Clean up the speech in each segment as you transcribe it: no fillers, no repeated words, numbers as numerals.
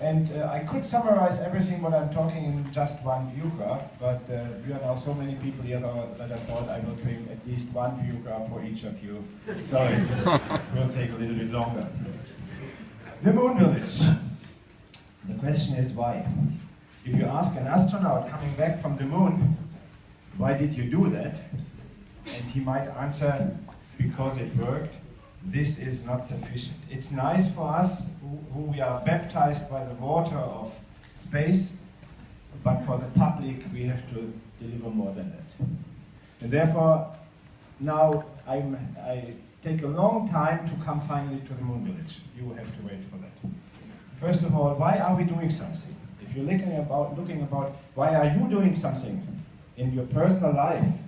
And I could summarize everything what I'm talking in just one view graph, but we are now so many people here that I thought I will bring at least one view graph for each of you. Sorry, it will take a little bit longer. The Moon Village. The question is why? If you ask an astronaut coming back from the moon, why did you do that? And he might answer, because it worked. This is not sufficient. It's nice for us who we are baptized by the water of space, but for the public we have to deliver more than that. And therefore, now I take a long time to come finally to the Moon Village. You have to wait for that. First of all, why are we doing something? If you're looking about why are you doing something in your personal life,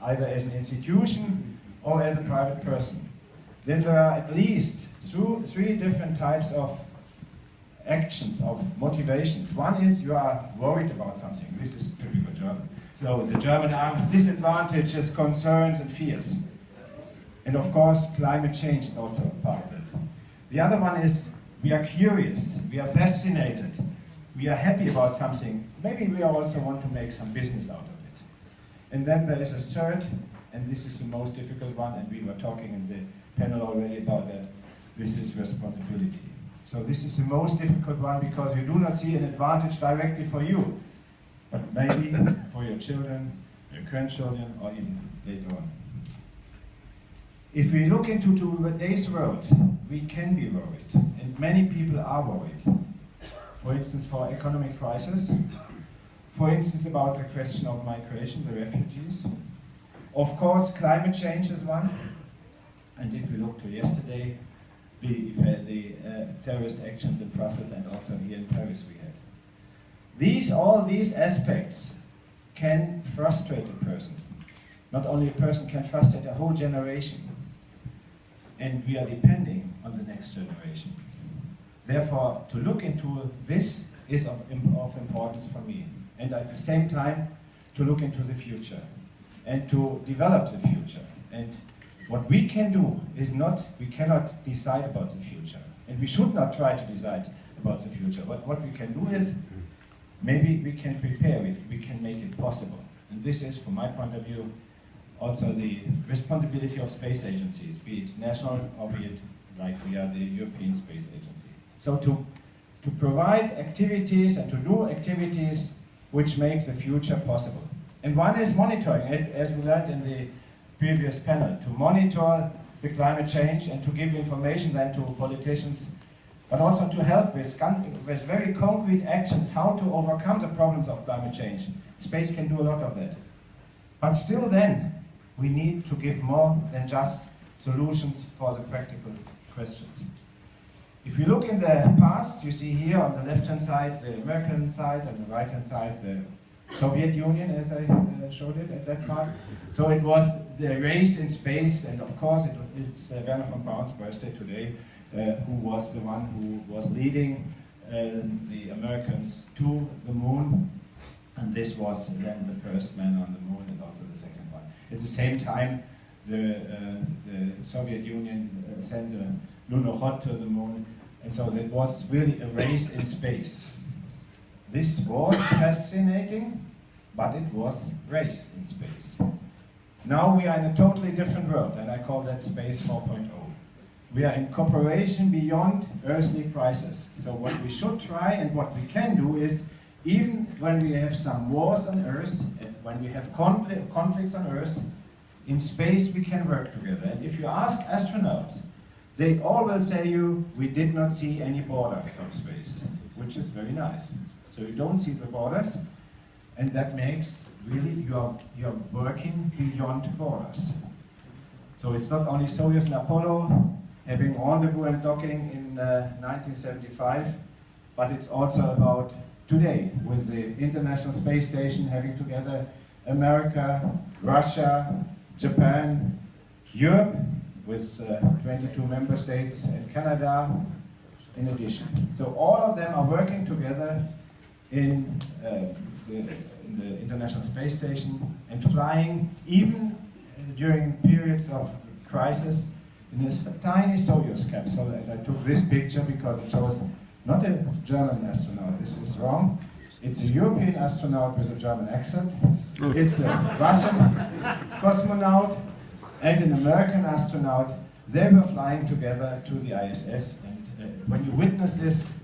either as an institution or as a private person, then there are at least three different types of actions, of motivations. One is you are worried about something. This is typical German. So the German Angst, disadvantages, concerns and fears. And of course, climate change is also a part of it. The other one is we are curious, we are fascinated, we are happy about something. Maybe we also want to make some business out of it. And then there is a third, and this is the most difficult one, and we were talking in the panel already about that. This is responsibility. So this is the most difficult one because you do not see an advantage directly for you, but maybe for your children, your grandchildren, or even later on. If we look into today's world, we can be worried, and many people are worried. For instance, for economic crisis, for instance, about the question of migration, the refugees. Of course, climate change is one, and if we look to yesterday, the terrorist actions in Brussels and also here in Paris we had. All these aspects can frustrate a person. Not only a person can frustrate a whole generation. And we are depending on the next generation. Therefore, to look into this is of importance for me. And at the same time, to look into the future and to develop the future. And what we can do is we cannot decide about the future. And we should not try to decide about the future. But what we can do is, maybe we can prepare it, we can make it possible. And this is, from my point of view, also the responsibility of space agencies, be it national or be it like we are the European Space Agency. So to provide activities and to do activities which make the future possible. And one is monitoring, as we learned in the previous panel, to monitor the climate change and to give information then to politicians, but also to help with very concrete actions how to overcome the problems of climate change. Space can do a lot of that. But still then, we need to give more than just solutions for the practical questions. If you look in the past, you see here on the left-hand side, the American side, and the right-hand side, the Soviet Union, as I showed it at that part. So it was the race in space, and of course it's Wernher von Braun's birthday today, who was the one who was leading the Americans to the moon. And this was then the first man on the moon and also the second one. At the same time, the Soviet Union sent a lunokhod to the moon, and so it was really a race in space. This was fascinating, but it was race in space. Now we are in a totally different world, and I call that Space 4.0. We are in cooperation beyond earthly crisis. So what we should try and what we can do is, even when we have some wars on Earth, when we have conflicts on Earth, in space we can work together. And if you ask astronauts, they all will say you, we did not see any border from space, which is very nice. So you don't see the borders, and that makes really you're working beyond borders. So it's not only Soyuz and Apollo having rendezvous and docking in 1975, but it's also about today with the International Space Station having together America, Russia, Japan, Europe with 22 member states and Canada in addition. So all of them are working together in the International Space Station and flying even during periods of crisis in a tiny Soyuz capsule. And I took this picture because it shows Not a German astronaut, this is wrong. It's a European astronaut with a German accent. It's a Russian cosmonaut and an American astronaut. They were flying together to the ISS, and when you witness this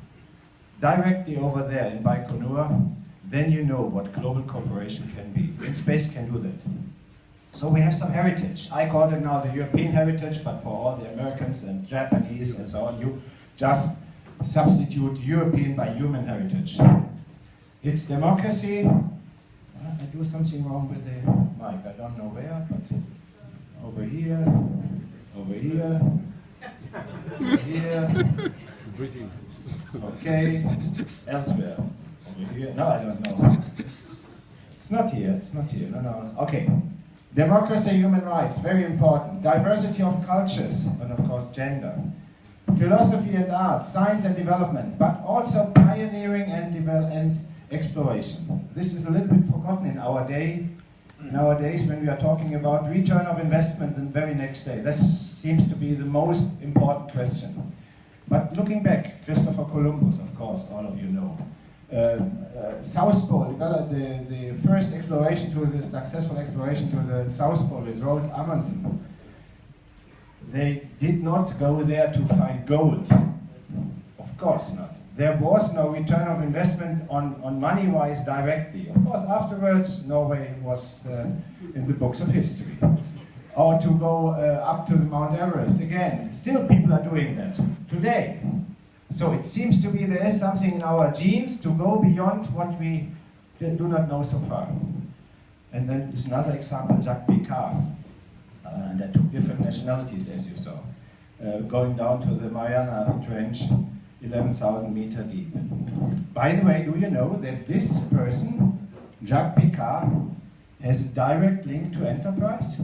directly over there in Baikonur, then you know what global cooperation can be. And space can do that. So we have some heritage. I call it now the European heritage, but for all the Americans and Japanese and so on, you just substitute European by human heritage. It's democracy. I do something wrong with the mic. I don't know where, but over here, over here, over here. Okay, elsewhere. Over here. No, I don't know. It's not here. It's not here. No, no. Okay. Democracy, human rights, very important. Diversity of cultures, and of course gender. Philosophy and arts, science and development, but also pioneering and exploration. This is a little bit forgotten in our day. Nowadays, when we are talking about return of investment the very next day, that seems to be the most important question. But looking back, Christopher Columbus, of course, all of you know. South Pole, the first exploration to the successful exploration to the South Pole with Roald Amundsen. They did not go there to find gold. Of course not. There was no return of investment on money-wise directly. Of course, afterwards, Norway was in the books of history. Or to go up to the Mount Everest again. Still people are doing that today. So it seems to be there is something in our genes to go beyond what we do not know so far. And then there's another example, Jacques Picard. And that took different nationalities, as you saw. Going down to the Mariana Trench, 11,000 meters deep. By the way, do you know that this person, Jacques Picard, has a direct link to Enterprise?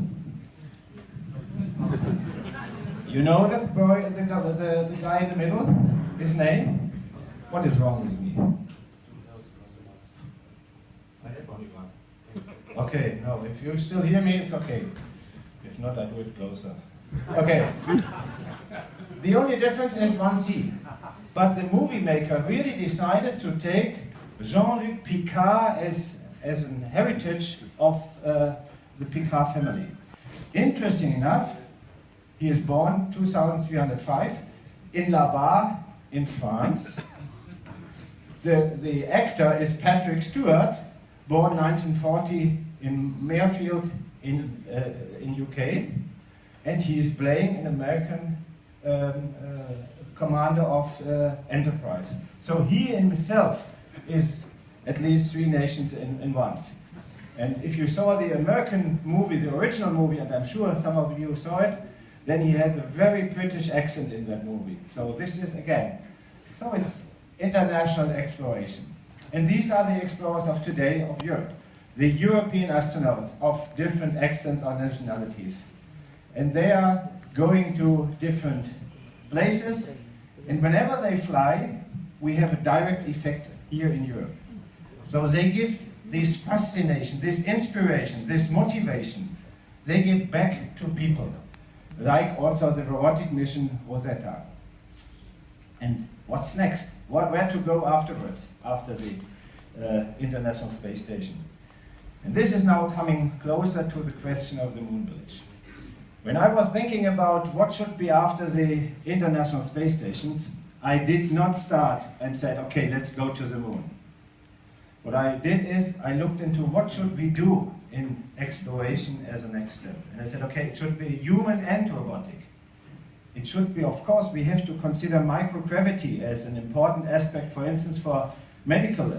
You know that boy, the guy in the middle? His name? What is wrong with me? I have only one. Okay, no, if you still hear me, it's okay. If not, I do it closer. Okay. The only difference is one C. But the movie maker really decided to take Jean-Luc Picard as an heritage of the Picard family. Interesting enough, he is born 2305 in La Barre in France. The actor is Patrick Stewart, born 1940 in Mayfield in UK, and he is playing an American commander of Enterprise. So he in himself is at least three nations in once. And if you saw the American movie, the original movie, and I'm sure some of you saw it, then he has a very British accent in that movie. So this is, again, so it's international exploration. And these are the explorers of today of Europe. The European astronauts of different accents or nationalities. And they are going to different places, and whenever they fly, we have a direct effect here in Europe. So they give this fascination, this inspiration, this motivation, they give back to people. Like also the robotic mission Rosetta. And what's next? Where to go afterwards, after the International Space Station? And this is now coming closer to the question of the moon village. When I was thinking about what should be after the International Space Stations, I did not start and said, okay, let's go to the moon. What I did is I looked into what should we do in exploration as a next step. And I said, okay, it should be human and robotic. It should be, of course, we have to consider microgravity as an important aspect, for instance, for medical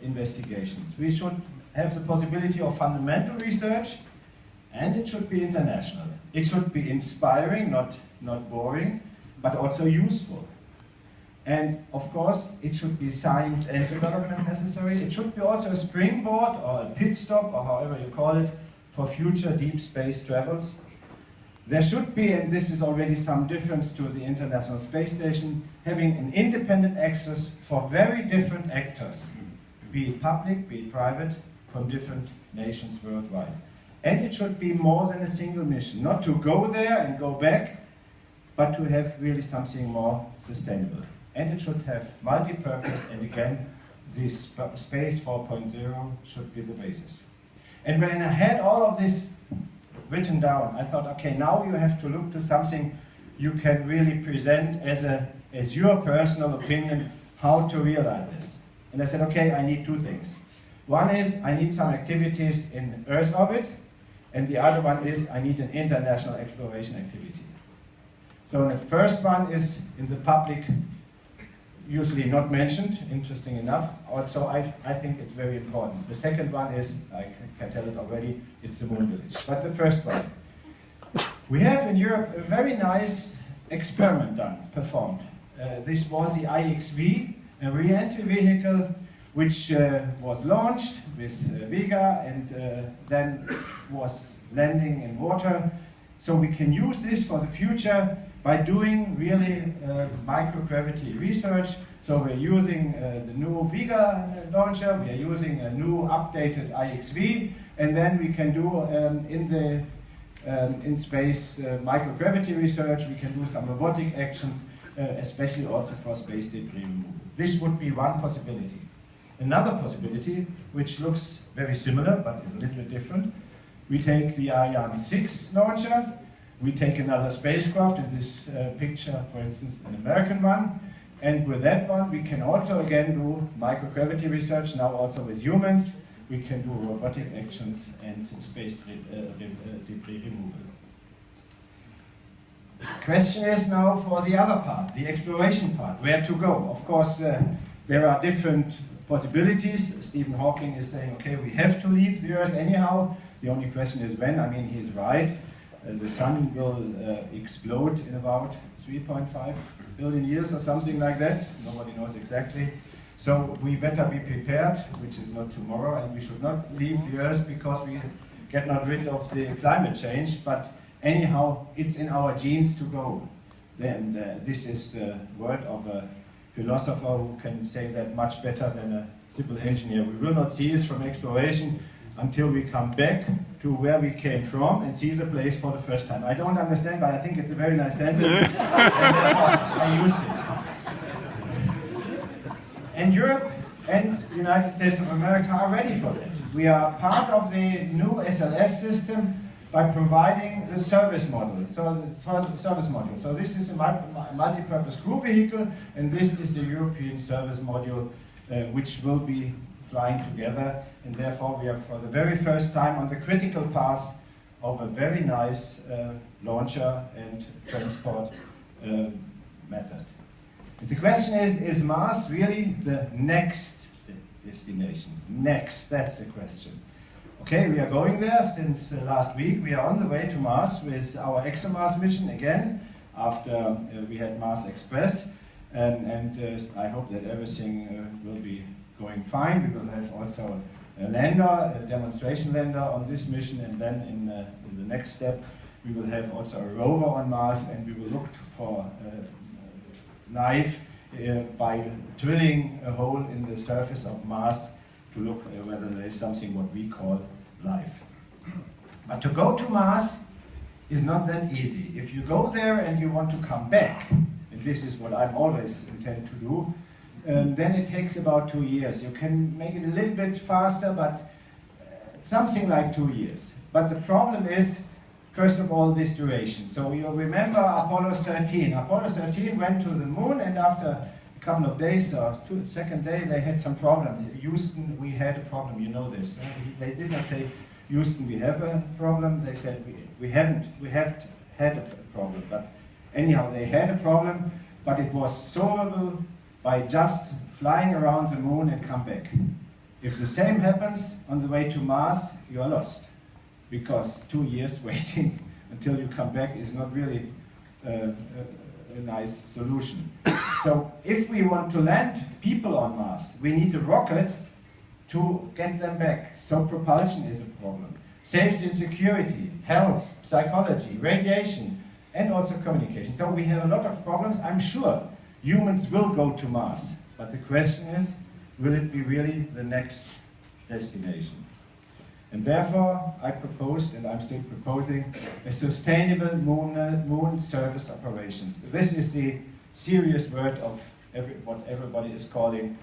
investigations. We should have the possibility of fundamental research, and it should be international. It should be inspiring, not boring, but also useful. And of course, it should be science and development necessary. It should be also a springboard or a pit stop, or however you call it, for future deep space travels. There should be, and this is already some difference to the International Space Station, having an independent access for very different actors, be it public, be it private, from different nations worldwide. And it should be more than a single mission, not to go there and go back, but to have really something more sustainable. and it should have multi-purpose, and again, this Space 4.0 should be the basis. And when I had all of this written down, I thought, okay, now you have to look to something you can really present as your personal opinion, how to realize this. And I said, okay, I need two things. One is I need some activities in Earth orbit, and the other one is I need an international exploration activity. So the first one is in the public, usually not mentioned, interesting enough. Also, I think it's very important. The second one is, I can tell it already, it's the Moon Village. But the first one. We have in Europe a very nice experiment performed. This was the IXV, a re-entry vehicle, which was launched with Vega and then was landing in water. So we can use this for the future by doing really microgravity research. So we're using the new Vega launcher, we are using a new updated IXV, and then we can do in space microgravity research, we can do some robotic actions, especially also for space debris removal. This would be one possibility. Another possibility, which looks very similar but is a little bit different, we take the Ariane 6 launcher, we take another spacecraft, in this picture, for instance, an American one, and with that one we can also again do microgravity research, now also with humans. We can do robotic actions and space debris removal. Question is now for the other part, the exploration part, where to go. Of course, there are different possibilities. Stephen Hawking is saying, okay, we have to leave the Earth anyhow. The only question is when. I mean, he's right. The sun will explode in about 3.5 billion years or something like that. Nobody knows exactly. So we better be prepared, which is not tomorrow, and we should not leave the Earth because we get not rid of the climate change, but anyhow, it's in our genes to go. And this is a word of a philosopher who can say that much better than a civil engineer. We will not see this from exploration until we come back to where we came from and see the place for the first time. I don't understand, but I think it's a very nice sentence, and therefore I used it. And Europe and the United States of America are ready for that. We are part of the new SLS system by providing the service model. So this is a multi-purpose crew vehicle, and this is the European service module, which will be flying together. And therefore, we are for the very first time on the critical path of a very nice launcher and transport method. And the question is Mars really the next destination? Next, that's the question. Okay, we are going there since last week. We are on the way to Mars with our ExoMars mission again, after we had Mars Express. And I hope that everything will be going fine. We will have also a lander, a demonstration lander on this mission, and then in the next step we will have also a rover on Mars, and we will look for life by drilling a hole in the surface of Mars to look whether there is something what we call life. But to go to Mars is not that easy. If you go there and you want to come back, and this is what I'm always intend to do, then it takes about 2 years. You can make it a little bit faster, but something like 2 years. But the problem is, first of all, this duration. So you remember Apollo 13. Apollo 13 went to the moon, and after a couple of days, or second day, they had some problem. Houston, we had a problem, you know this. They did not say, Houston, we have a problem. They said, we haven't had a problem. But anyhow, they had a problem, but it was solvable by just flying around the moon and come back. If the same happens on the way to Mars, you are lost. Because 2 years waiting until you come back is not really a nice solution. So if we want to land people on Mars, we need a rocket to get them back. So propulsion is a problem. Safety and security, health, psychology, radiation, and also communication. So we have a lot of problems. I'm sure humans will go to Mars, but the question is, will it be really the next destination? And therefore, I proposed, and I'm still proposing, a sustainable moon service operations. This is the serious word of what everybody is calling